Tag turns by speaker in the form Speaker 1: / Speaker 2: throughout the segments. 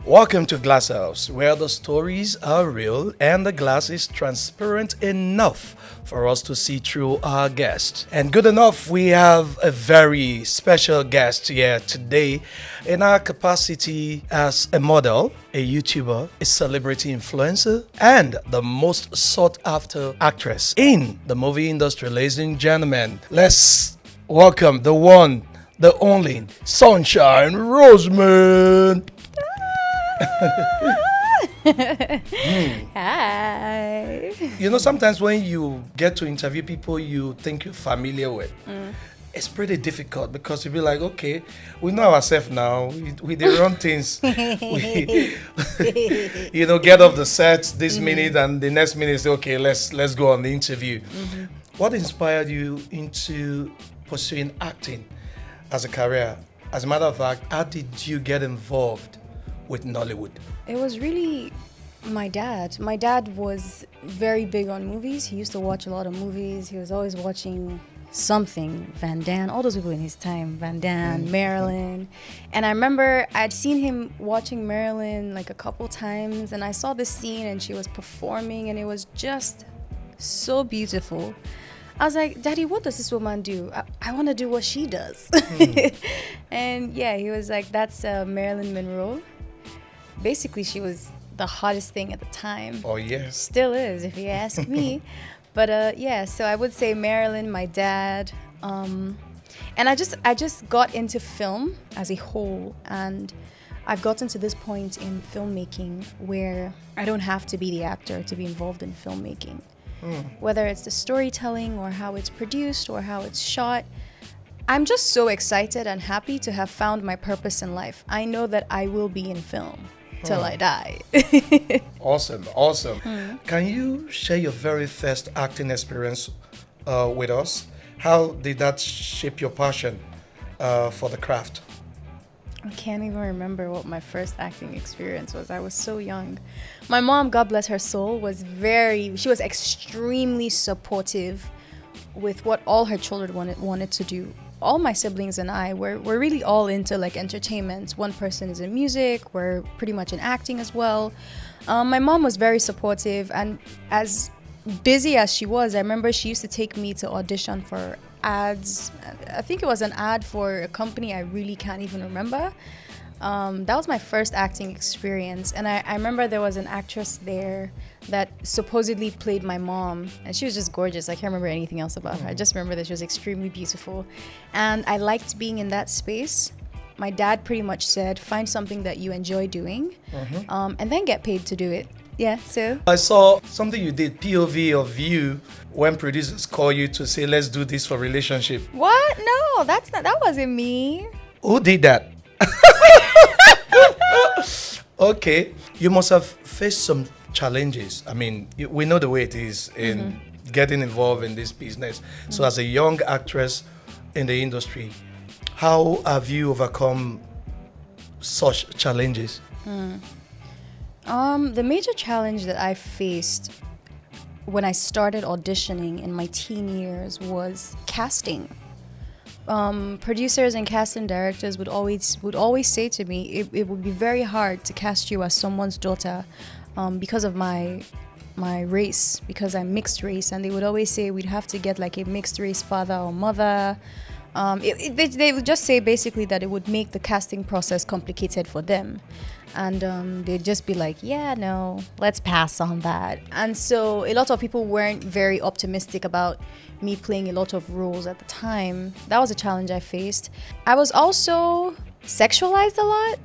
Speaker 1: Welcome to Glasshouse, where the stories are real and the glass is transparent enough for us to see through our guest. And good enough, we have a very special guest here today in our capacity as a model, a YouTuber, a celebrity influencer, and the most sought after actress in the movie industry. Ladies and gentlemen, let's welcome the one, the only Sunshine Roseman.
Speaker 2: Hi.
Speaker 1: You know, sometimes when you get to interview people you think you're familiar with, it's pretty difficult because you'll be like, okay, we know ourselves now. We did run things. We, get off the set this minute and the next minute say, okay, let's go on the interview. What inspired you into pursuing acting as a career? As a matter of fact, how did you get involved with Nollywood?
Speaker 2: It was really my dad. My dad was very big on movies. He used to watch a lot of movies. He was always watching something, Van Damme, all those people in his time, Van Damme, Marilyn. And I remember I'd seen him watching Marilyn like a couple times, and I saw this scene and she was performing and it was just so beautiful. I was like, Daddy, what does this woman do? I want to do what she does. And yeah, he was like, that's Marilyn Monroe. Basically, she was the hottest thing at the time.
Speaker 1: Oh, yes.
Speaker 2: Still is, if you ask me. But yeah, so I would say Marilyn, my dad. And I just got into film as a whole. And I've gotten to this point in filmmaking where I don't have to be the actor to be involved in filmmaking. Whether it's the storytelling or how it's produced or how it's shot. I'm just so excited and happy to have found my purpose in life. I know that I will be in film till I die.
Speaker 1: Awesome. Can you share your very first acting experience with us? How did that shape your passion for the craft?
Speaker 2: I can't even remember what my first acting experience was. I was so young. My mom, God bless her soul, she was extremely supportive with what all her children wanted to do. All my siblings and I were really all into like entertainment. One person is in music, we're pretty much in acting as well. My mom was very supportive, and as busy as she was, I remember she used to take me to audition for ads. I think it was an ad for a company I really can't even remember. That was my first acting experience, and I remember there was an actress there that supposedly played my mom, and she was just gorgeous. I can't remember anything else about her. I just remember that she was extremely beautiful, and I liked being in that space. My dad pretty much said, find something that you enjoy doing, and then get paid to do it. Yeah, so
Speaker 1: I saw something you did, POV of you, when producers call you to say, let's do this for relationship.
Speaker 2: what? No, that wasn't me.
Speaker 1: Who did that? Okay, you must have faced some challenges. I mean, we know the way it is in getting involved in this business. So as a young actress in the industry, how have you overcome such challenges?
Speaker 2: The major challenge that I faced when I started auditioning in my teen years was casting. Producers and casting directors would always say to me, it would be very hard to cast you as someone's daughter because of my race, because I'm mixed race, and they would always say we'd have to get like a mixed race father or mother. They would just say basically that it would make the casting process complicated for them. And they'd just be like, yeah, no, let's pass on that. And so a lot of people weren't very optimistic about me playing a lot of roles at the time. That was a challenge I faced. I was also sexualized a lot.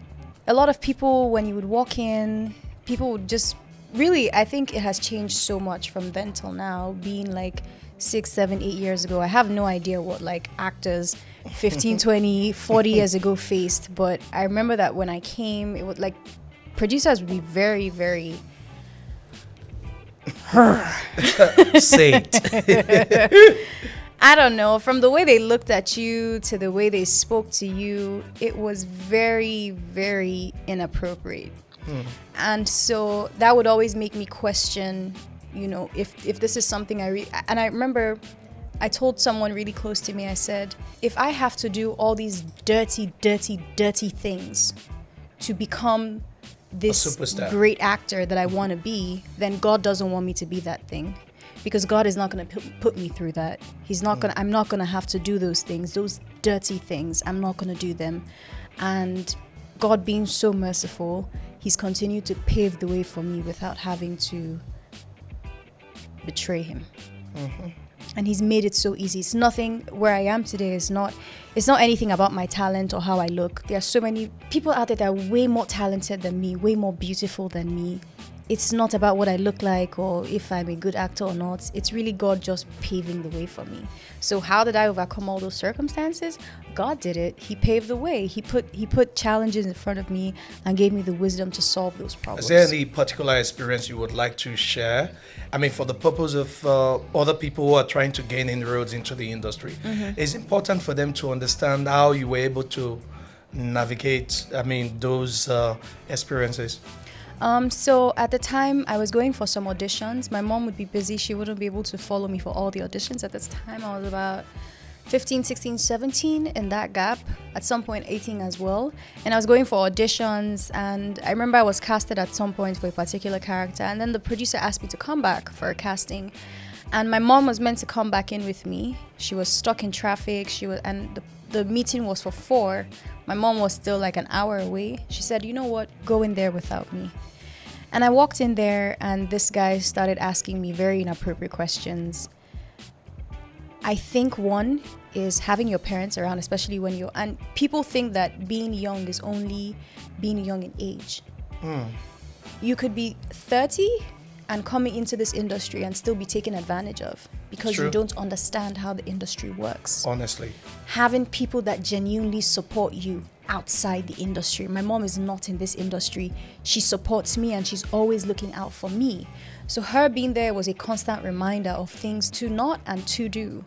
Speaker 2: A lot of people, when you would walk in, people would just really, I think it has changed so much from then till now, being like 6, 7, 8 years ago. I have no idea what like actors 15, 20, 40 years ago faced, but I remember that when I came, it would like producers would be very, very
Speaker 1: Say it.
Speaker 2: I don't know, from the way they looked at you to the way they spoke to you, it was very, very inappropriate. And so that would always make me question, if this is something and I remember I told someone really close to me, I said, if I have to do all these dirty, dirty, dirty things to become this
Speaker 1: superstar.
Speaker 2: great actor that I want to be, then God doesn't want me to be that thing. Because God is not going to put me through that. He's not going. I'm not going to have to do those things, those dirty things. I'm not going to do them. And God being so merciful, He's continued to pave the way for me without having to betray Him. And He's made it so easy. It's nothing. Where I am today is not. It's not anything about my talent or how I look. There are so many people out there that are way more talented than me, way more beautiful than me. It's not about what I look like or if I'm a good actor or not. It's really God just paving the way for me. So how did I overcome all those circumstances? God did it. He paved the way. He put challenges in front of me and gave me the wisdom to solve those problems.
Speaker 1: Is there any particular experience you would like to share? I mean, for the purpose of other people who are trying to gain inroads into the industry, it's important for them to understand how you were able to navigate, those experiences.
Speaker 2: So at the time I was going for some auditions. My mom would be busy. She wouldn't be able to follow me for all the auditions. At this time I was about 15, 16, 17 in that gap. At some point 18 as well. And I was going for auditions, and I remember I was casted at some point for a particular character, and then the producer asked me to come back for a casting. And my mom was meant to come back in with me. She was stuck in traffic. The meeting was for 4. My mom was still like an hour away. She said, you know what, go in there without me. And I walked in there, and this guy started asking me very inappropriate questions. I think one is having your parents around, especially and people think that being young is only being young in age. You could be 30 and coming into this industry and still be taken advantage of because
Speaker 1: True.
Speaker 2: You don't understand how the industry works.
Speaker 1: Honestly.
Speaker 2: Having people that genuinely support you outside the industry. My mom is not in this industry. She supports me and she's always looking out for me. So her being there was a constant reminder of things to not and to do.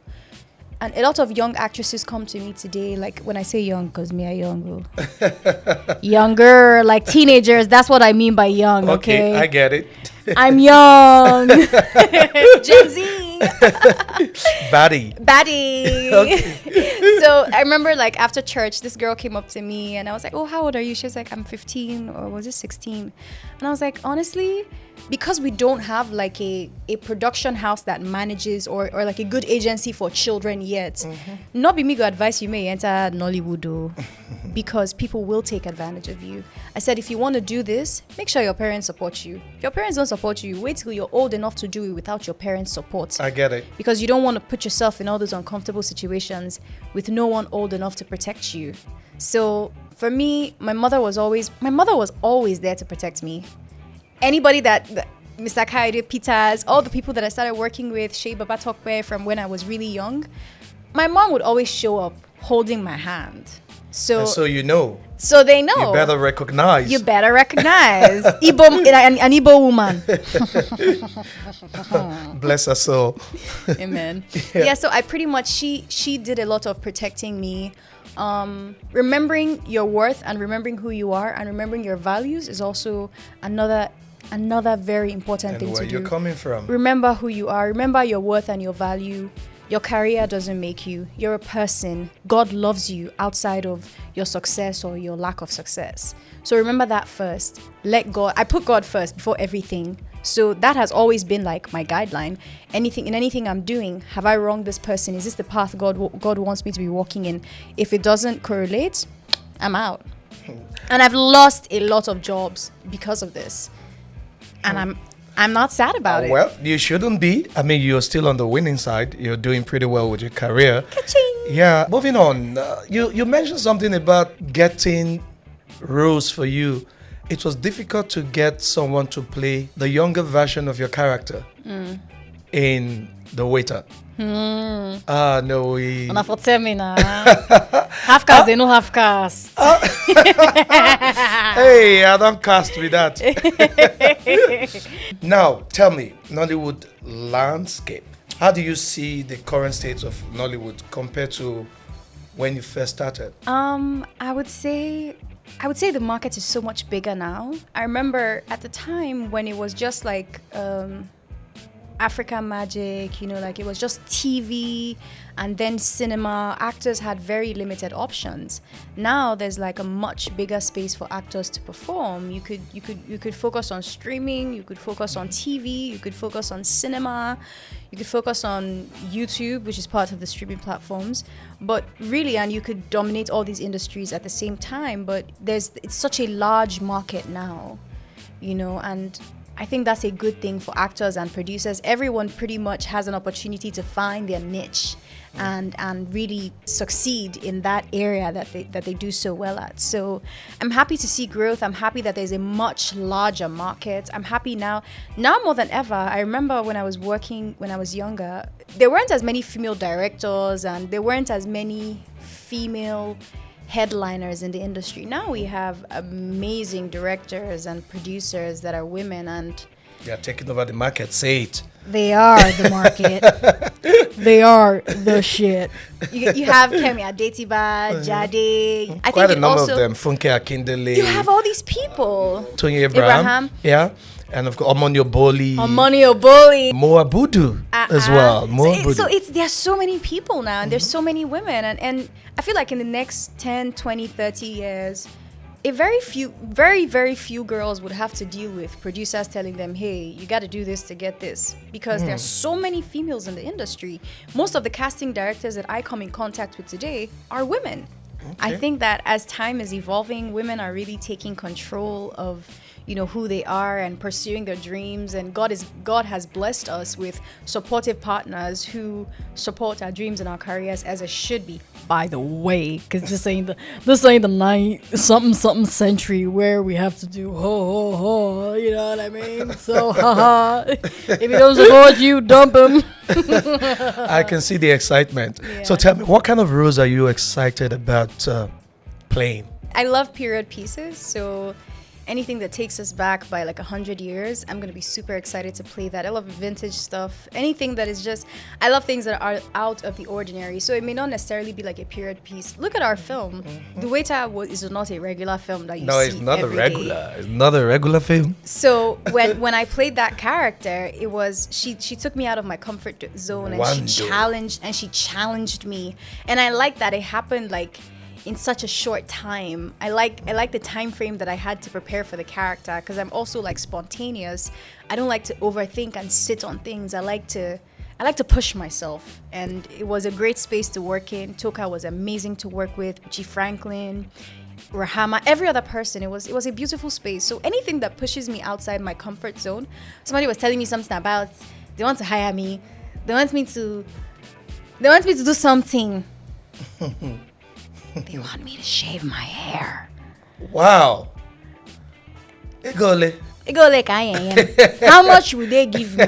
Speaker 2: And a lot of young actresses come to me today, like when I say young, because me are young, younger, like teenagers. That's what I mean by young. Okay,
Speaker 1: I get it.
Speaker 2: I'm young. Gen Z.
Speaker 1: Baddie.
Speaker 2: Okay. So I remember, like, after church, this girl came up to me and I was like, oh, how old are you? She was like, I'm 15, or was it 16? And I was like, honestly, because we don't have like a production house that manages or like a good agency for children yet, not be me go advice you may enter Nollywood though, because people will take advantage of you. I said, if you want to do this, make sure your parents support you. If your parents don't support you, wait till you're old enough to do it without your parents' support.
Speaker 1: I get it.
Speaker 2: Because you don't want to put yourself in all those uncomfortable situations with no one old enough to protect you. So for me, my mother was always there to protect me. Anybody that Mr. Kaide, Peters, all the people that I started working with, Shea Baba Tokwe, from when I was really young, my mom would always show up holding my hand. So
Speaker 1: you know.
Speaker 2: So they know.
Speaker 1: You better recognize.
Speaker 2: Igbo, an Igbo woman.
Speaker 1: Bless her soul.
Speaker 2: Amen. Yeah, so I pretty much, she did a lot of protecting me. Remembering your worth and remembering who you are and remembering your values is also another very important thing to do.
Speaker 1: Where you're coming from.
Speaker 2: Remember who you are. Remember your worth and your value. Your career doesn't make you. You're a person. God loves you outside of your success or your lack of success. So remember that first. Let God. I put God first before everything. So that has always been like my guideline. Anything I'm doing, have I wronged this person? Is this the path God wants me to be walking in? If it doesn't correlate, I'm out. And I've lost a lot of jobs because of this. And I'm not sad about it.
Speaker 1: Well, you shouldn't be. I mean, you're still on the winning side. You're doing pretty well with your career.
Speaker 2: Ka-ching.
Speaker 1: Yeah. Moving on. You mentioned something about getting roles for you. It was difficult to get someone to play the younger version of your character in The Waiter. No, we...
Speaker 2: Half cast, they no half cast.
Speaker 1: Hey, I don't cast with that. Now, tell me, Nollywood landscape. How do you see the current state of Nollywood compared to when you first started?
Speaker 2: I would say the market is so much bigger now. I remember at the time when it was just like Africa Magic, like it was just TV and then cinema. Actors had very limited options. Now there's like a much bigger space for actors to perform. You could focus on streaming, you could focus on TV, you could focus on cinema, you could focus on YouTube, which is part of the streaming platforms. But really, and you could dominate all these industries at the same time. But it's such a large market now, and I think that's a good thing for actors and producers. Everyone pretty much has an opportunity to find their niche and really succeed in that area that they do so well at. So I'm happy to see growth. I'm happy that there's a much larger market. I'm happy now more than ever. I remember when I was younger, there weren't as many female directors and there weren't as many female headliners in the industry. Now we have amazing directors and producers that are women, and
Speaker 1: they are taking over the market. Say it.
Speaker 2: They are the market. They are the shit. You have Kemi Adetiba, Jade. I
Speaker 1: Quite
Speaker 2: think
Speaker 1: a number
Speaker 2: also,
Speaker 1: of them. Funke Akindele.
Speaker 2: You have all these people.
Speaker 1: Tony Abraham. Yeah. And of course, Omoni Oboli. Mo Abudu as well.
Speaker 2: There's so many people now, and there's so many women. And I feel like in the next 10, 20, 30 years, very, very few girls would have to deal with producers telling them, hey, you got to do this to get this. Because there's so many females in the industry. Most of the casting directors that I come in contact with today are women. Okay. I think that as time is evolving, women are really taking control of who they are and pursuing their dreams, and God has blessed us with supportive partners who support our dreams and our careers as it should be. By the way, because this ain't the 9-something century where we have to do ho ho ho, you know what I mean? So haha, if he don't support you, dump him.
Speaker 1: I can see the excitement. Yeah. So tell me, what kind of roles are you excited about playing?
Speaker 2: I love period pieces, so anything that takes us back by like 100 years, I'm going to be super excited to play that. I love vintage stuff. Anything that is I love things that are out of the ordinary. So it may not necessarily be like a period piece. Look at our film. The Waiter is not a regular film that you see.
Speaker 1: No, it's not It's not a regular film.
Speaker 2: So when I played that character, it was she took me out of my comfort zone and she challenged me. And I like that it happened like in such a short time. I like the time frame that I had to prepare for the character, because I'm also like spontaneous. I don't like to overthink and sit on things. I like to push myself, and it was a great space to work in. Toka was amazing to work with. G. Franklin, Rahama, every other person. It was a beautiful space. So anything that pushes me outside my comfort zone. Somebody was telling me something about they want to hire me. They want me to do something. They want me to shave my hair.
Speaker 1: Wow. Igole,
Speaker 2: how much will they give me?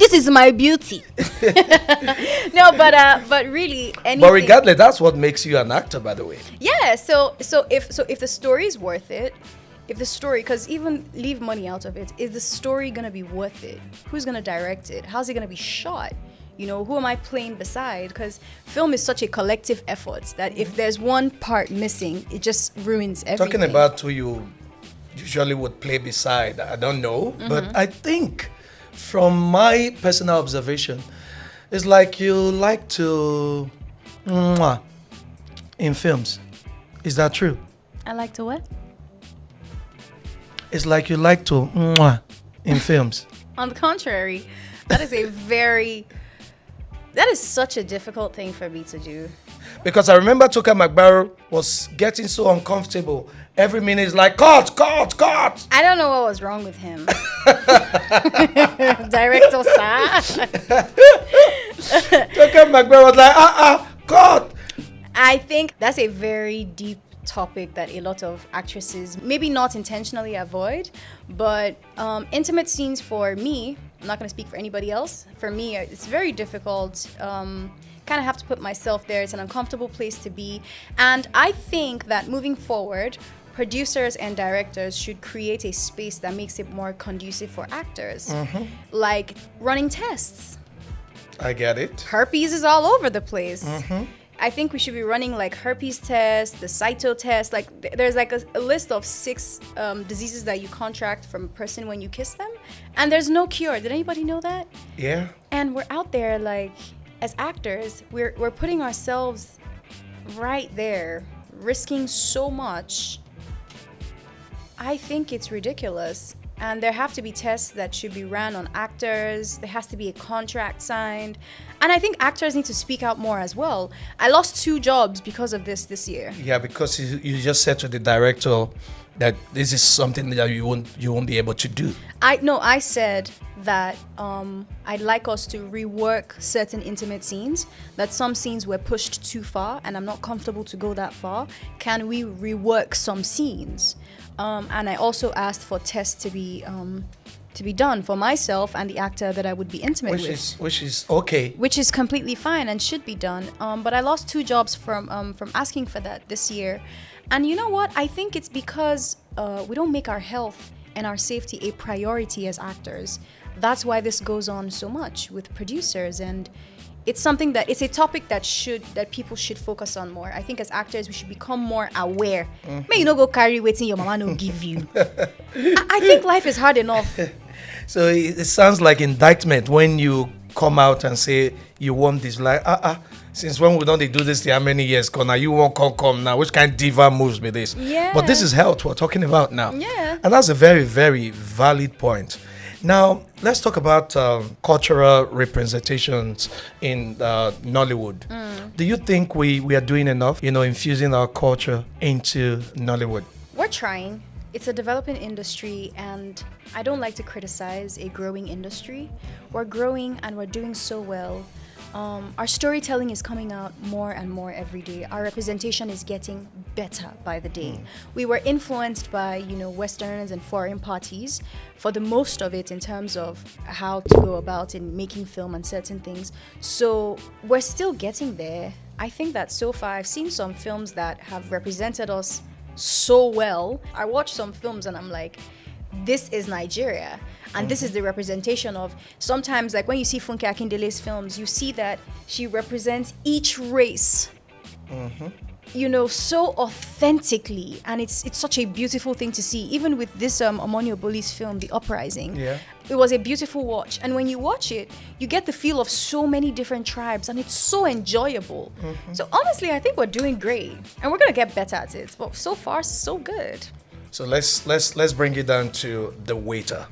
Speaker 2: This is my beauty. No, but really, anything.
Speaker 1: But regardless, that's what makes you an actor, by the way.
Speaker 2: Yeah. So if the story is worth it, because even leave money out of it, is the story gonna be worth it? Who's gonna direct it? How's it gonna be shot? Who am I playing beside? Because film is such a collective effort that if there's one part missing, it just ruins everything.
Speaker 1: Talking about who you usually would play beside, I don't know. But I think from my personal observation, it's like you like to in films. Is that true?
Speaker 2: I like to what?
Speaker 1: It's like you like to in films.
Speaker 2: On the contrary, that is such a difficult thing for me to do.
Speaker 1: Because I remember Toka McBarrow was getting so uncomfortable. Every minute is like, cut.
Speaker 2: I don't know what was wrong with him. Director, sir.
Speaker 1: Toka McBarrow was like, cut.
Speaker 2: I think that's a very deep topic that a lot of actresses maybe not intentionally avoid, but intimate scenes for me, I'm not going to speak for anybody else. For me, it's very difficult. Kind of have to put myself there. It's an uncomfortable place to be. And I think that moving forward, producers and directors should create a space that makes it more conducive for actors. Like running tests.
Speaker 1: I get it.
Speaker 2: Herpes is all over the place. I think we should be running like herpes test, the cyto test. Like there's like a list of 6 diseases that you contract from a person when you kiss them, and there's no cure. Did anybody know that?
Speaker 1: Yeah.
Speaker 2: And we're out there like, as actors, we're putting ourselves right there, risking so much. I think it's ridiculous. And there have to be tests that should be ran on actors. There has to be a contract signed. And I think actors need to speak out more as well. I lost 2 jobs because of this year.
Speaker 1: Yeah, because you just said to the director that this is something that you won't be able to do.
Speaker 2: I said that I'd like us to rework certain intimate scenes, that some scenes were pushed too far and I'm not comfortable to go that far. Can we rework some scenes? And I also asked for tests to be done for myself and the actor that I would be intimate with.
Speaker 1: Which is okay.
Speaker 2: Which is completely fine and should be done. But I lost 2 jobs from asking for that this year. And you know what? I think it's because we don't make our health and our safety a priority as actors. That's why this goes on so much with producers, and it's a topic that people should focus on more. I think as actors we should become more aware. May you not go carry waiting your mama no give you. I think life is hard enough.
Speaker 1: So it sounds like indictment when you come out and say you want this. Like since when we don't do this? How many years? Now you won't come now. Which kind of diva moves be this?
Speaker 2: Yeah.
Speaker 1: But this is health we're talking about now.
Speaker 2: Yeah.
Speaker 1: And that's a very, very valid point. Now, let's talk about cultural representations in Nollywood. Do you think we are doing enough, infusing our culture into Nollywood?
Speaker 2: We're trying. It's a developing industry, and I don't like to criticize a growing industry. We're growing and we're doing so well. Our storytelling is coming out more and more every day. Our representation is getting better by the day. We were influenced by, Westerners and foreign parties for the most of it in terms of how to go about in making film and certain things. So we're still getting there. I think that so far I've seen some films that have represented us so well. I watch some films and I'm like, this is Nigeria. And this is the representation of, sometimes like when you see Funke Akindele's films, you see that she represents each race, so authentically. And it's such a beautiful thing to see. Even with this Omoni Oboli's film, The Uprising, it was a beautiful watch. And when you watch it, you get the feel of so many different tribes and it's so enjoyable. So honestly, I think we're doing great and we're going to get better at it. But so far, so good.
Speaker 1: So let's bring it down to the waiter.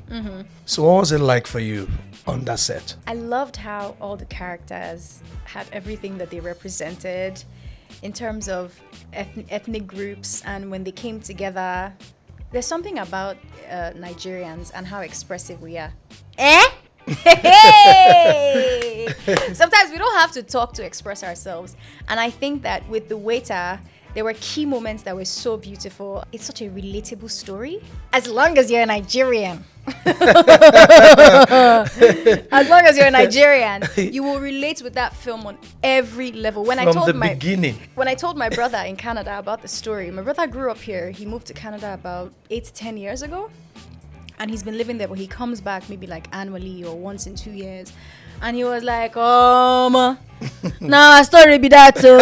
Speaker 1: So what was it like for you on that set?
Speaker 2: I loved how all the characters had everything that they represented in terms of ethnic groups, and when they came together, there's something about Nigerians and how expressive we are. Hey! Sometimes we don't have to talk to express ourselves, and I think that with the waiter, there were key moments that were so beautiful. It's such a relatable story. As long as you're a Nigerian. As long as you're a Nigerian, you will relate with that film on every level. When I told my brother in Canada about the story, my brother grew up here. He moved to Canada about 8 to 10 years ago. And he's been living there, but he comes back maybe like annually or once in 2 years. And he was like, nah, story be that too.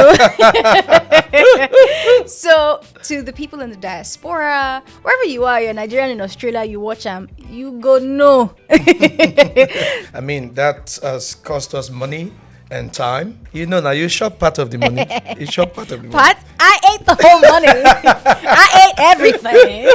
Speaker 2: So to the people in the diaspora, wherever you are, you're Nigerian in Australia, you watch them, you go no.
Speaker 1: I mean, that has cost us money and time. Now you shop part of the money. You shop part of the money.
Speaker 2: Part? I ate the whole money. I ate everything.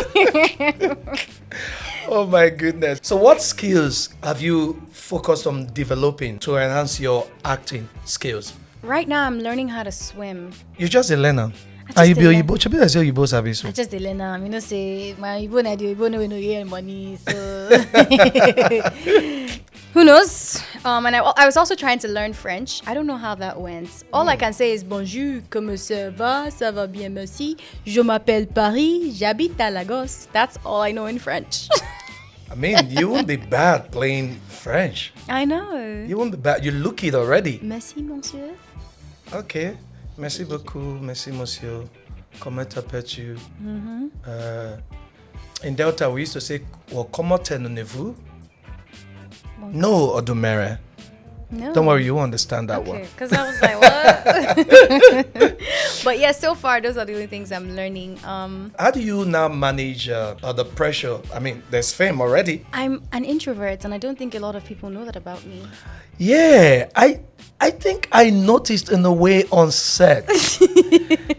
Speaker 1: Oh my goodness. So what skills have you focused on developing to enhance your acting skills?
Speaker 2: Right now, I'm learning how to swim.
Speaker 1: You just a learner.
Speaker 2: I
Speaker 1: You
Speaker 2: just a learner. I mean, say my Igbo na do Igbo no hear money. So who knows? And I was also trying to learn French. I don't know how that went. All I can say is bonjour, comment ça va? Ça va bien, merci. Je m'appelle Paris, j'habite à Lagos. That's all I know in French.
Speaker 1: I mean, you won't be bad playing French.
Speaker 2: I know.
Speaker 1: You won't be bad. You look it already.
Speaker 2: Merci, monsieur.
Speaker 1: Okay. Merci beaucoup. Merci, monsieur. Comment t'appelles-tu? In Delta, we used to say, well, comment tenez-vous? No, Odumere.
Speaker 2: No.
Speaker 1: Don't worry, you understand that one.
Speaker 2: Okay, because I was like, what? But yeah, so far those are the only things I'm learning.
Speaker 1: How do you now manage the pressure? I mean, there's fame already.
Speaker 2: I'm an introvert, and I don't think a lot of people know that about me.
Speaker 1: Yeah, I think I noticed in a way on set.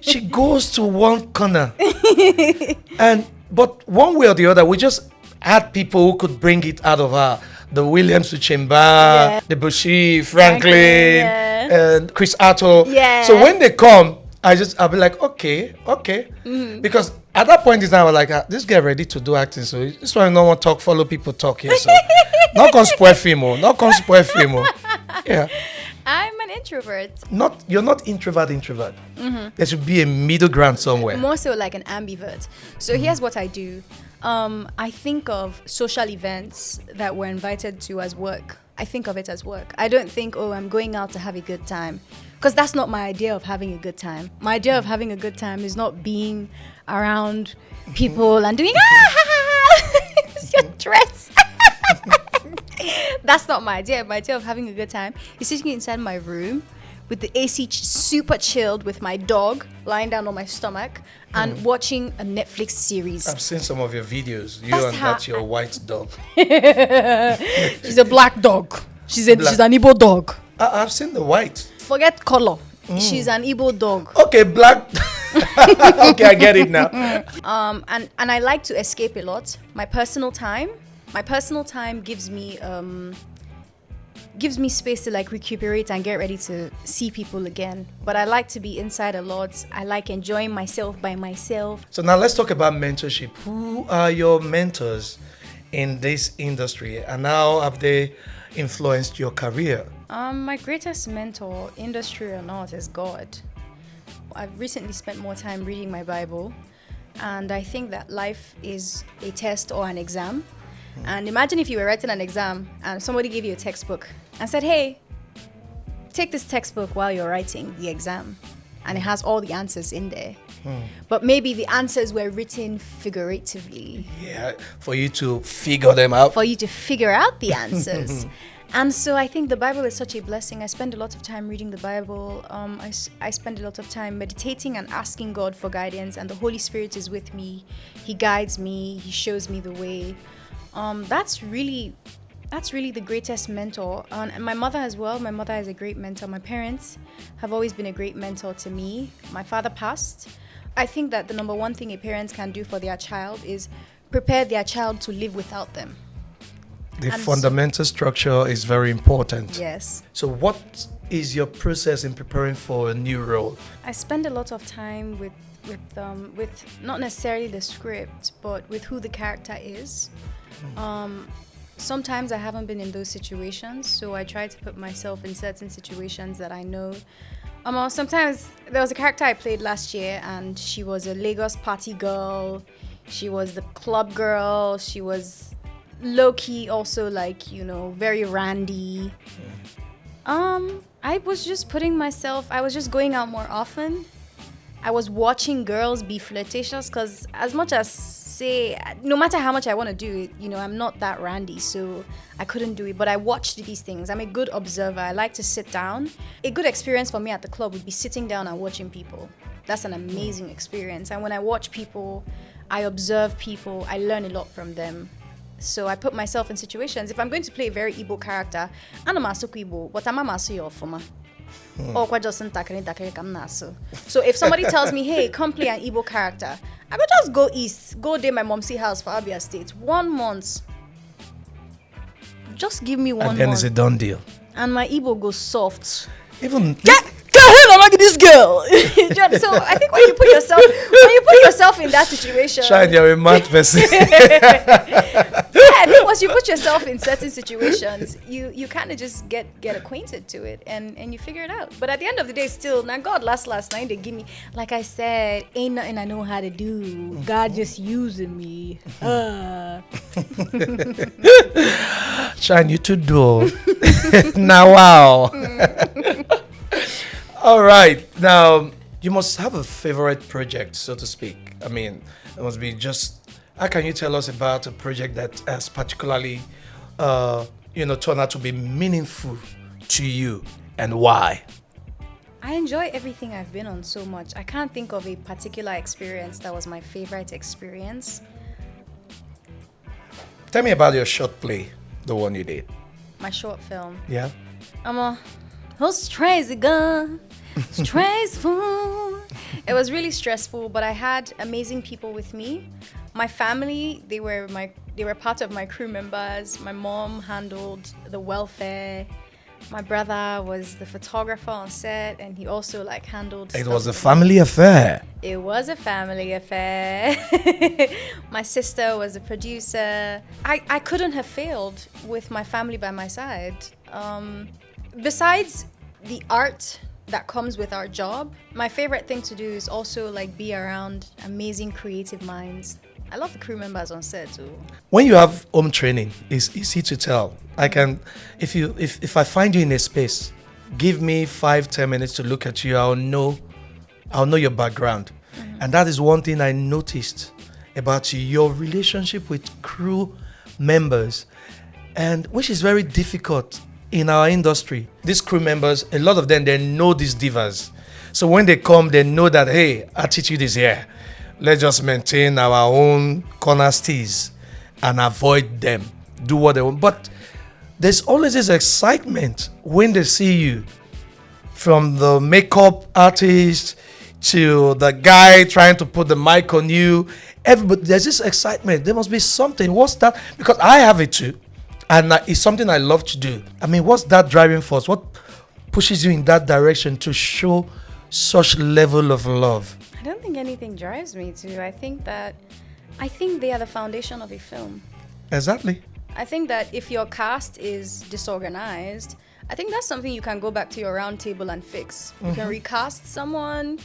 Speaker 1: She goes to one corner, but one way or the other, we just had people who could bring it out of her. The Williams Uchemba, the Bushi, Franklin, and Chris Atto.
Speaker 2: Yeah.
Speaker 1: So when they come, I'll be like, okay. Because at that point in time, I was like, this girl ready to do acting. So this one no one talk, follow people talk here. So not gonna spoil film, not gonna spoil film. Yeah.
Speaker 2: I'm an introvert.
Speaker 1: You're not introvert. There should be a middle ground somewhere.
Speaker 2: More so like an ambivert. So here's what I do. I think of social events that we're invited to as work. I think of it as work. I don't think, I'm going out to have a good time. Because that's not my idea of having a good time. My idea of having a good time is not being around people and doing, it's your dress. That's not my idea. My idea of having a good time is sitting inside my room with the AC super chilled with my dog lying down on my stomach and watching a Netflix series.
Speaker 1: I've seen some of your videos. That's your white dog.
Speaker 2: She's a black dog. She's an Igbo dog.
Speaker 1: I've seen the white.
Speaker 2: Forget color. She's an Igbo dog.
Speaker 1: Okay, black. Okay, I get it now.
Speaker 2: And I like to escape a lot. My personal time gives me space to like recuperate and get ready to see people again. But I like to be inside a lot. I like enjoying myself by myself.
Speaker 1: So now let's talk about mentorship. Who are your mentors in this industry, and how have they influenced your career?
Speaker 2: My greatest mentor, industry or not, is God. I've recently spent more time reading my Bible, and I think that life is a test or an exam. And imagine if you were writing an exam and somebody gave you a textbook and said, hey, take this textbook while you're writing the exam. And it has all the answers in there. But maybe the answers were written figuratively.
Speaker 1: Yeah, for you to figure them out.
Speaker 2: For you to figure out the answers. And so I think the Bible is such a blessing. I spend a lot of time reading the Bible. I spend a lot of time meditating and asking God for guidance. And the Holy Spirit is with me. He guides me. He shows me the way. That's really the greatest mentor. And my mother as well. My mother is a great mentor. My parents have always been a great mentor to me. My father passed. I think that the number one thing a parent can do for their child is prepare their child to live without them.
Speaker 1: The fundamental structure is very important.
Speaker 2: Yes.
Speaker 1: So what is your process in preparing for a new role?
Speaker 2: I spend a lot of time with not necessarily the script, but with who the character is. Sometimes I haven't been in those situations, so I try to put myself in certain situations that I know. Sometimes there was a character I played last year, and she was a Lagos party girl. She was the club girl. She was low-key also, like, very randy. I was just I was just going out more often. I was watching girls be flirtatious, because as much as no matter how much I want to do it, I'm not that randy, so I couldn't do it. But I watched these things. I'm a good observer. I like to sit down. A good experience for me at the club would be sitting down and watching people. That's an amazing experience. And when I watch people, I observe people, I learn a lot from them. So I put myself in situations. If I'm going to play a very Igbo character, I'm a Igbo, but I'm a Igbo for me. So if somebody tells me, hey, come play an Igbo character, I could just go east, go there my mom's house for Abia State. 1 month. Just give me 1 month.
Speaker 1: And then it's a done deal.
Speaker 2: And my Igbo goes soft.
Speaker 1: Even
Speaker 2: Go ahead, I'm like this girl. So I think when you put yourself in that situation,
Speaker 1: Shine, you're a mad person.
Speaker 2: I think once you put yourself in certain situations, you kind of just get acquainted to it and you figure it out. But at the end of the day, still, now God last night they give me, like I said, ain't nothing I know how to do. God just using me.
Speaker 1: Shine, you too do. Now, wow. All right. Now, you must have a favorite project, so to speak. I mean, it must be just... How can you tell us about a project that has particularly, turned out to be meaningful to you, and why?
Speaker 2: I enjoy everything I've been on so much. I can't think of a particular experience that was my favorite experience.
Speaker 1: Tell me about your short play, the one you did.
Speaker 2: My short film.
Speaker 1: Yeah.
Speaker 2: Who's crazy gun? Stressful. It was really stressful, but I had amazing people with me. My family, they were part of my crew members. My mom handled the welfare. My brother was the photographer on set, and he also handled.
Speaker 1: It was a family affair.
Speaker 2: It was a family affair. My sister was a producer. I couldn't have failed with my family by my side. Besides the art that comes with our job, my favorite thing to do is also be around amazing creative minds. I love the crew members on set too.
Speaker 1: When you have home training, it's easy to tell. I can, if I find you in a space, give me 5-10 minutes to look at you. I'll know your background, and that is one thing I noticed about you: your relationship with crew members, and which is very difficult in our industry. These crew members, a lot of them, they know these divas, so when they come, they know that hey, attitude is here. Let's just maintain our own corner steez and avoid them. Do what they want. But there's always this excitement when they see you. From the makeup artist to the guy trying to put the mic on you. Everybody, there's this excitement. There must be something. What's that? Because I have it too. And it's something I love to do. I mean, what's that driving force? What pushes you in that direction to show such level of love?
Speaker 2: I don't think anything drives me to. I think they are the foundation of a film.
Speaker 1: Exactly.
Speaker 2: I think that if your cast is disorganized, I think that's something you can go back to your round table and fix. You can recast someone,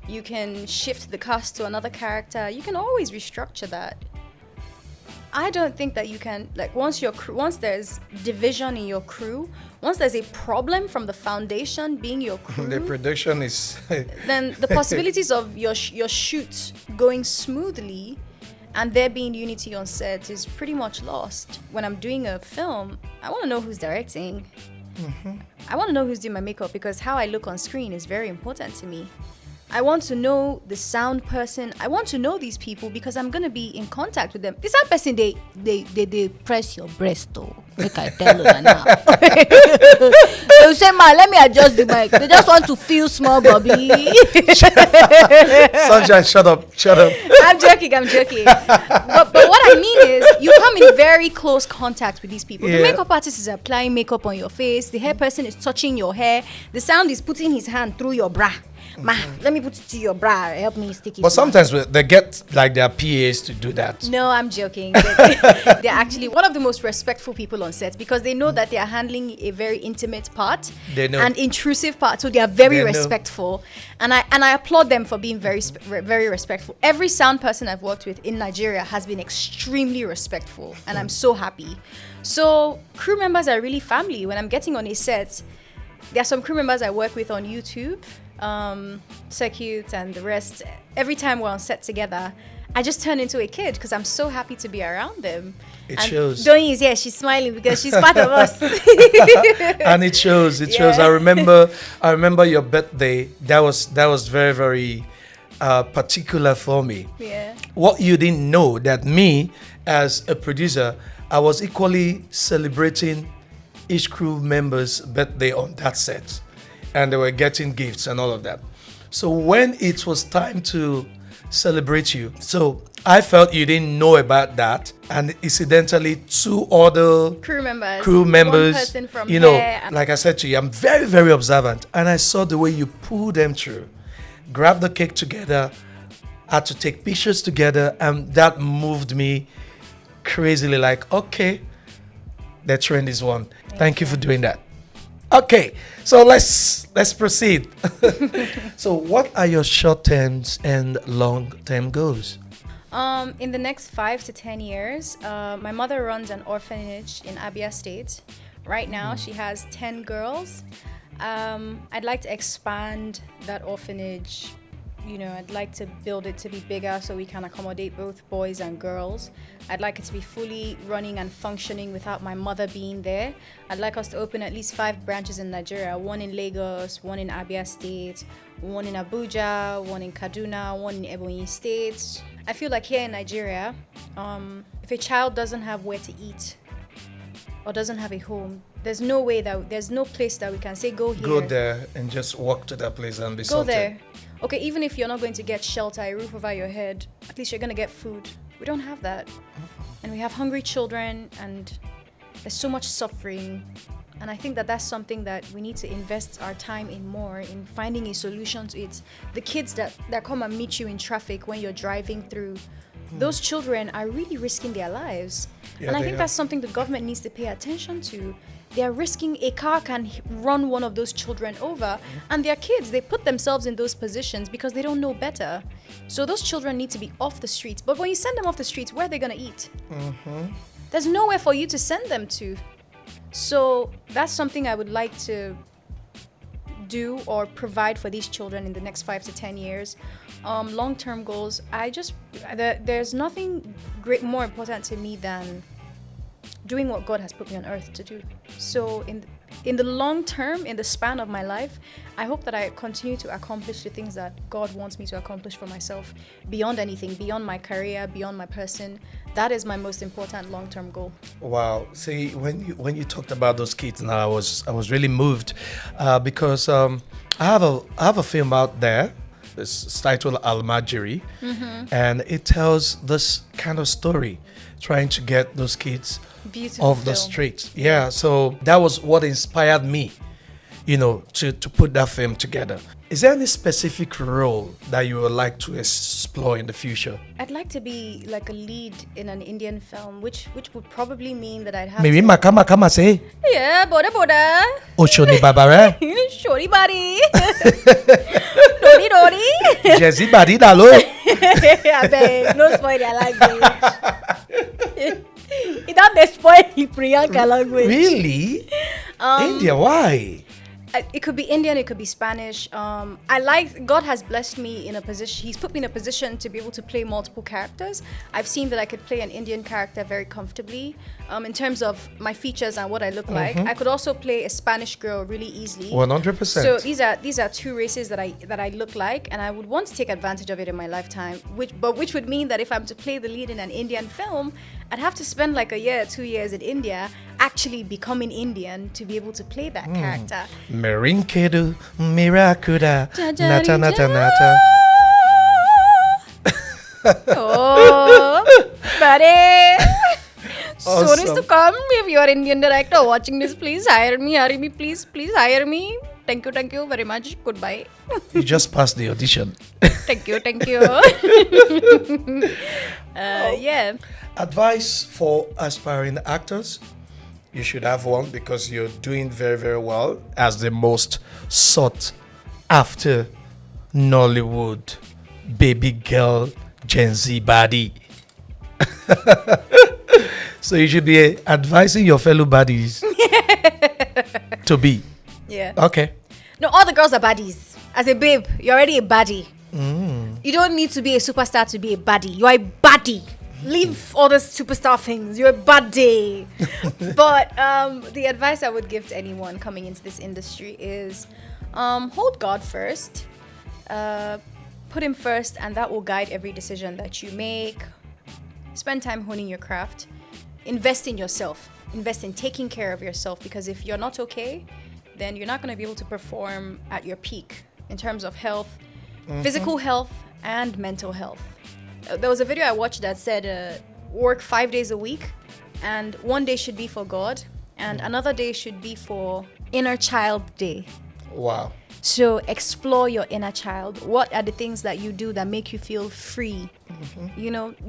Speaker 2: you can shift the cast to another character, you can always restructure that. I don't think that you can, once there's division in your crew, once there's a problem from the foundation being your crew,
Speaker 1: the production is
Speaker 2: then the possibilities of your shoot going smoothly and there being unity on set is pretty much lost. When I'm doing a film, I want to know who's directing. I want to know who's doing my makeup, because how I look on screen is very important to me. I want to know the sound person. I want to know these people because I'm gonna be in contact with them. This sound person, they press your breast though. Like I tell you now. They say, "Ma, let me adjust the mic." They just want to feel small, Bobby.
Speaker 1: Sunshine, shut up.
Speaker 2: I'm joking. But what I mean is, you come in very close contact with these people.
Speaker 1: Yeah.
Speaker 2: The makeup artist is applying makeup on your face. The hair person is touching your hair. The sound is putting his hand through your bra. Ma, let me put it to your bra. Help me stick it.
Speaker 1: But sometimes they get their PAs to do that.
Speaker 2: No, I'm joking. They're actually one of the most respectful people on set because they know that they are handling a very intimate part, an intrusive part. So they are very respectful, and I applaud them for being very very respectful. Every sound person I've worked with in Nigeria has been extremely respectful, and I'm so happy. So crew members are really family. When I'm getting on a set, there are some crew members I work with on YouTube. Skit and the rest. Every time we're on set together, I just turn into a kid because I'm so happy to be around them.
Speaker 1: It shows.
Speaker 2: Doni is here; she's smiling because she's part of us.
Speaker 1: And it shows. It shows. I remember your birthday. That was very very particular for me.
Speaker 2: Yeah.
Speaker 1: What you didn't know that me as a producer, I was equally celebrating each crew member's birthday on that set. And they were getting gifts and all of that. So when it was time to celebrate you, so I felt you didn't know about that. And incidentally, 2 other crew members,
Speaker 2: one person from
Speaker 1: like I said to you, I'm very, very observant. And I saw the way you pulled them through, grabbed the cake together, had to take pictures together. And that moved me crazily, okay, the trend is one. Thank you for doing that. Okay, so let's proceed. So what are your short-term and long-term goals?
Speaker 2: In the next 5 to 10 years, my mother runs an orphanage in Abia State. Right now, she has 10 girls. I'd like to expand that orphanage I'd like to build it to be bigger so we can accommodate both boys and girls. I'd like it to be fully running and functioning without my mother being there. I'd like us to open at least 5 branches in Nigeria, one in Lagos, one in Abia State, one in Abuja, one in Kaduna, one in Ebonyi State. I feel like here in Nigeria, if a child doesn't have where to eat or doesn't have a home, there's no place that we can say go here.
Speaker 1: Go there and just walk to that place and be
Speaker 2: Go
Speaker 1: sorted.
Speaker 2: there. Okay, even if you're not going to get shelter, a roof over your head, at least you're going to get food. We don't have that. And we have hungry children, and there's so much suffering. And I think that that's something that we need to invest our time in more, in finding a solution to it. The kids that come and meet you in traffic when you're driving through, those children are really risking their lives.
Speaker 1: Yeah,
Speaker 2: and I
Speaker 1: they
Speaker 2: think
Speaker 1: are.
Speaker 2: that's something the government needs to pay attention to. They're risking, a car can run one of those children over, and they're kids. They put themselves in those positions because they don't know better. So those children need to be off the streets. But when you send them off the streets, where are they going to eat? There's nowhere for you to send them to. So that's something I would like to do or provide for these children in the next 5 to 10 years. Long-term goals, there's nothing more important to me than doing what God has put me on earth to do. So in the long term, in the span of my life, I hope that I continue to accomplish the things that God wants me to accomplish for myself, beyond anything, beyond my career, beyond my person. That is my most important long-term goal.
Speaker 1: Wow. See, when you talked about those kids, now I was really moved because I have a film out there. It's titled Al-Majiri, and it tells this kind of story, trying to get those kids
Speaker 2: Beautiful
Speaker 1: off the
Speaker 2: film.
Speaker 1: streets. Yeah, so that was what inspired me, to put that film together. Is there any specific role that you would like to explore in the future?
Speaker 2: I'd like to be like a lead in an Indian film, which would probably mean that I'd have
Speaker 1: Maybe
Speaker 2: to...
Speaker 1: Makama say,
Speaker 2: Yeah, boda.
Speaker 1: Oshoni Babare,
Speaker 2: Shorty body. Dori.
Speaker 1: Jesse Badi Dalo.
Speaker 2: I beg, no spoil their language. It don't spoil the Priyanka language.
Speaker 1: Really? India, why?
Speaker 2: It could be Indian, it could be Spanish. God has blessed me in a position, he's put me in a position to be able to play multiple characters. I've seen that I could play an Indian character very comfortably. In terms of my features and what I look like, I could also play a Spanish girl really easily.
Speaker 1: 100%.
Speaker 2: So these are 2 races that I look like, and I would want to take advantage of it in my lifetime. Which would mean that if I'm to play the lead in an Indian film, I'd have to spend like a year, 2 years in India, actually becoming Indian to be able to play that character.
Speaker 1: Merinkedu, Mirakuda, Nata Nata Nata.
Speaker 2: Oh, buddy. Soon is
Speaker 1: Awesome.
Speaker 2: to come. If you are Indian director watching this, please hire me, please hire me. Thank you very much. Goodbye.
Speaker 1: You just passed the audition.
Speaker 2: Thank you. Yeah.
Speaker 1: Advice for aspiring actors? You should have one because you're doing very, very well as the most sought after Nollywood baby girl Gen Z body. So you should be advising your fellow baddies to be.
Speaker 2: Yeah.
Speaker 1: Okay.
Speaker 2: No, all the girls are baddies. As a babe, you're already a baddie. You don't need to be a superstar to be a baddie. You are a baddie. Leave all the superstar things. You're a baddie. But the advice I would give to anyone coming into this industry is hold God first. Put him first, and that will guide every decision that you make. Spend time honing your craft. Invest in yourself. Invest in taking care of yourself, because if you're not okay, then you're not going to be able to perform at your peak in terms of health, physical health, and mental health. There was a video I watched that said work 5 days a week, and one day should be for God, and another day should be for inner child day.
Speaker 1: Wow.
Speaker 2: So explore your inner child. What are the things that you do that make you feel free?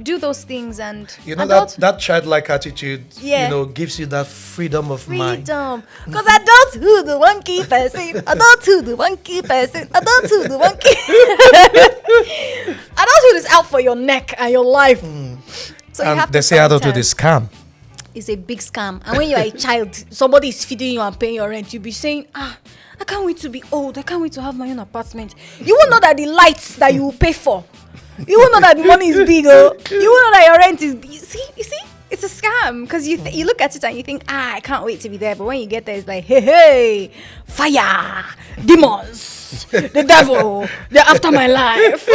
Speaker 2: Do those things, and
Speaker 1: that childlike attitude,
Speaker 2: Yeah.
Speaker 1: gives you that freedom of mind.
Speaker 2: freedom. Because adulthood, the one key person. Adulthood, the one key person. Adulthood, the one key. Adulthood is out for your neck and your life. So you
Speaker 1: And
Speaker 2: have
Speaker 1: they
Speaker 2: to
Speaker 1: say
Speaker 2: find
Speaker 1: adulthood
Speaker 2: time.
Speaker 1: is scam.
Speaker 2: It's a big scam. And when you are a child, somebody is feeding you and paying your rent, you'll be saying, I can't wait to be old. I can't wait to have my own apartment. You will know that the lights that you will pay for. You will know that the money is big. Oh. You will know that your rent is big. You see? It's a scam because you look at it and you think, I can't wait to be there. But when you get there, it's like, hey, fire, demons, the devil, they're after my life.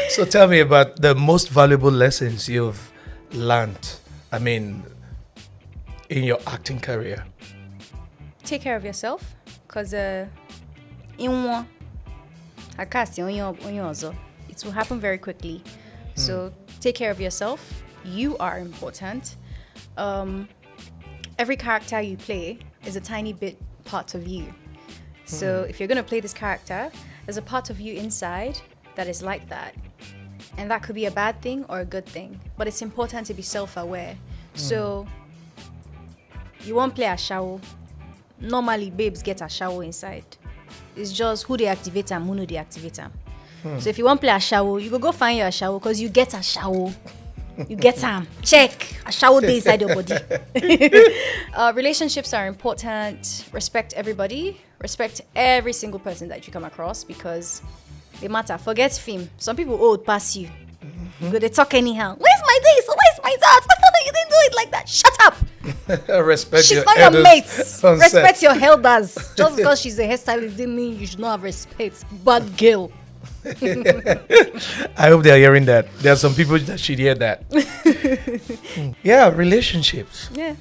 Speaker 1: So tell me about the most valuable lessons you've learned, I mean, in your acting career.
Speaker 2: Take care of yourself because it will happen very quickly. So take care of yourself. You are important. Every character you play is a tiny bit part of you. So if you're going to play this character, there's a part of you inside that is like that. And that could be a bad thing or a good thing. But it's important to be self-aware. So you won't play a shower. Normally, babes get a shower inside. It's just who they activate and who no they activate them. So if you want to play a shower, you go find your shower because you get a shower. You get some. Check. A shower day inside your body. Relationships are important. Respect everybody. Respect every single person that you come across because they matter. Forget fame. Some people old pass you. They talk anyhow. Where's my this? Where's my that? You didn't do it like that. Shut up.
Speaker 1: Respect
Speaker 2: She's
Speaker 1: your
Speaker 2: not your mates. Respect
Speaker 1: set.
Speaker 2: your elders. Just because she's a hairstylist didn't mean you should not have respect. Bad girl.
Speaker 1: I hope they are hearing that. There are some people that should hear that. Yeah, relationships.
Speaker 2: Yeah.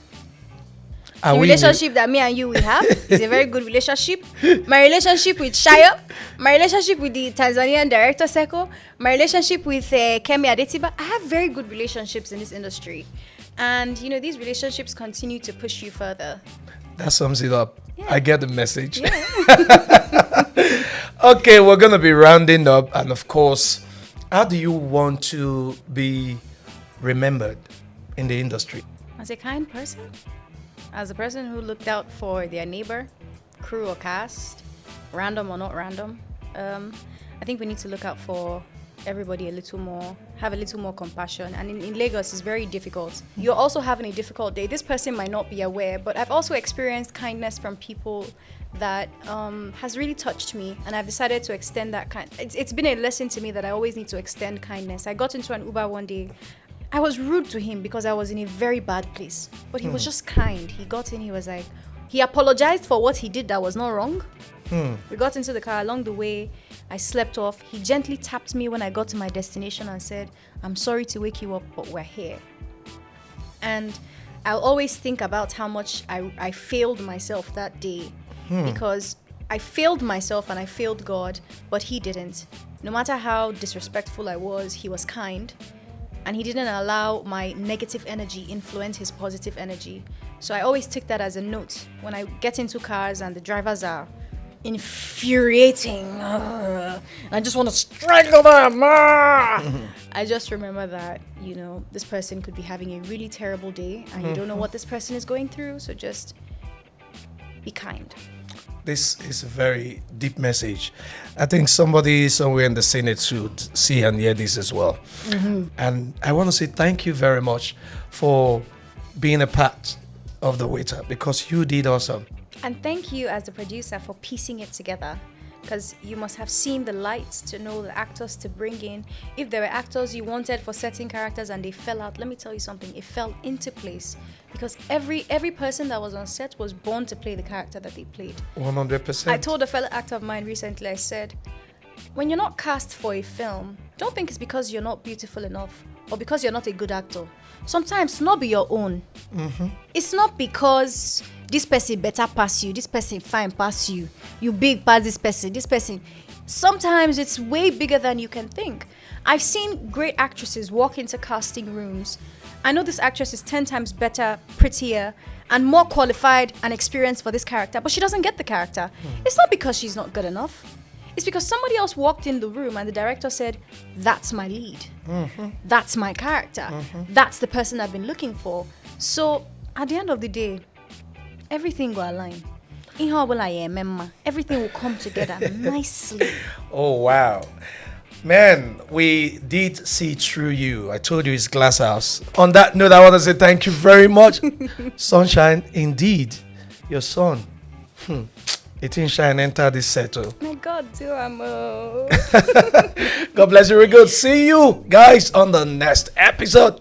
Speaker 1: Are
Speaker 2: The
Speaker 1: we
Speaker 2: relationship that me and you we have is a very good relationship. My relationship with Shaya, my relationship with the Tanzanian director Seko, my relationship with Kemi Adetiba. I have very good relationships in this industry. And, these relationships continue to push you further.
Speaker 1: That sums it up.
Speaker 2: Yeah.
Speaker 1: I get the message.
Speaker 2: Yeah.
Speaker 1: Okay, we're going to be rounding up. And of course, how do you want to be remembered in the industry?
Speaker 2: As a kind person, as a person who looked out for their neighbor, crew or cast, random or not random, I think we need to look out for everybody a little more, have a little more compassion. And in Lagos, it's very difficult. You're also having a difficult day. This person might not be aware, but I've also experienced kindness from people that has really touched me, and I've decided to extend that kind. It's been a lesson to me that I always need to extend kindness. I got into an Uber one day. I was rude to him because I was in a very bad place, but he was just kind. He got in, he was like, he apologized for what he did that was not wrong. We got into the car. Along the way, I slept off. He gently tapped me when I got to my destination and said, I'm sorry to wake you up, but we're here. And I'll always think about how much I failed myself that day because I failed myself and I failed God, but he didn't. No matter how disrespectful I was, he was kind. And he didn't allow my negative energy influence his positive energy. So I always take that as a note. When I get into cars and the drivers are infuriating, I just want to strangle them. I just remember that, this person could be having a really terrible day and you don't know what this person is going through. So just be kind.
Speaker 1: This is a very deep message. I think somebody somewhere in the Senate should see and hear this as well. And I want to say thank you very much for being a part of The Waiter because you did awesome.
Speaker 2: And thank you as the producer for piecing it together, because you must have seen the lights to know the actors to bring in. If there were actors you wanted for certain characters and they fell out, let me tell you something, it fell into place. Because every person that was on set was born to play the character that they played.
Speaker 1: 100%.
Speaker 2: I told a fellow actor of mine recently, I said, when you're not cast for a film, don't think it's because you're not beautiful enough or because you're not a good actor. Sometimes not be your own. It's not because this person better pass you, this person fine pass you, you big pass this person. Sometimes it's way bigger than you can think. I've seen great actresses walk into casting rooms. I know this actress is 10 times better, prettier, and more qualified and experienced for this character, but she doesn't get the character. It's not because she's not good enough. It's because somebody else walked in the room and the director said, that's my lead. That's my character. That's the person I've been looking for. So at the end of the day, everything will align. Everything will come together nicely.
Speaker 1: Oh, wow. Man, we did see through you. I told you it's Glasshouse. On that note, I want to say thank you very much. Sunshine, indeed, your son. It in shine enter the settle.
Speaker 2: My God, do I'm
Speaker 1: God bless you. We're good. See you guys on the next episode.